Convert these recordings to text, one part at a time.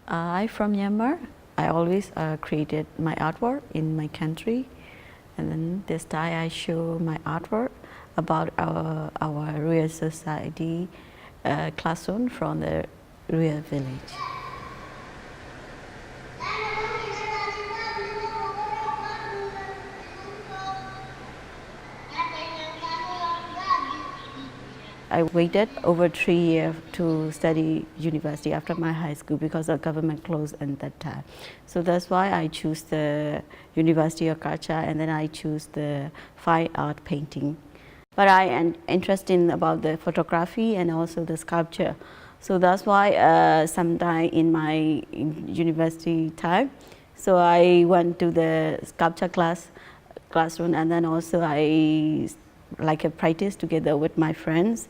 I'm from Myanmar. I always created my artwork in my country, and then this time I show my artwork about our real society classroom from the real village. I waited over 3 years to study university after my high school because the government closed at that time. So that's why I choose the University of Culture, and then I choose the fine art painting. But I am interested about the photography and also the sculpture. So that's why sometime in my university time, so I went to the sculpture classroom, and then also I like a practice together with my friends.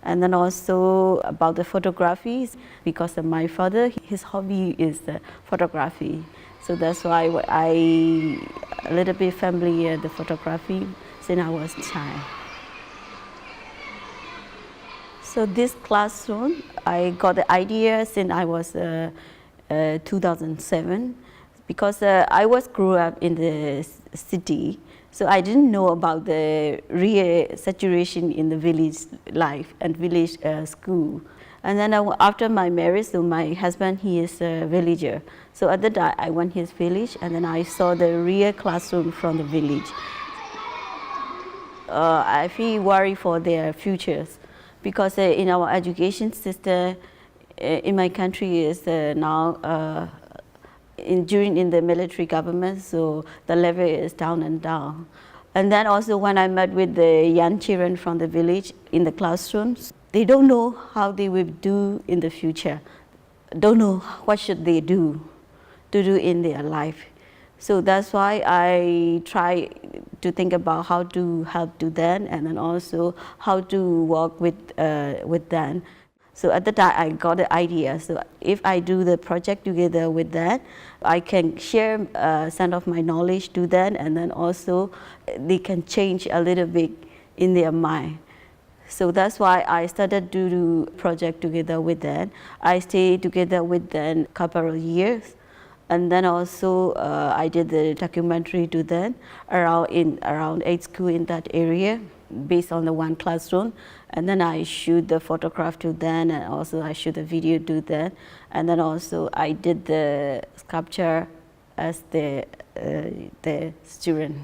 And then also about the photography, because of my father, his hobby is the photography. So that's why I a little bit familiar with the photography since I was a child. So this classroom, I got the idea since I was 2007, because I grew up in the city, so I didn't know about the real situation in the village life and village school. And then after my marriage, so my husband, he is a villager. So at the time, I went his village, and then I saw the real classroom from the village. I feel worried for their futures, because in our education system in my country is now during the military government, so the level is down and down. And then also when I met with the young children from the village in the classrooms, they don't know how they will do in the future, don't know what should they do to do in their life. So that's why I try to think about how to help to them, and then also how to work with them. So at the time I got the idea, so if I do the project together with them, I can share some of my knowledge to them, and then also they can change a little bit in their mind. So that's why I started to do project together with them. I stayed together with them a couple of years. And then also I did the documentary to them around 8 schools in that area, based on the one classroom. And then I shoot the photograph to them, and also I shoot the video to them. And then also I did the sculpture as the student.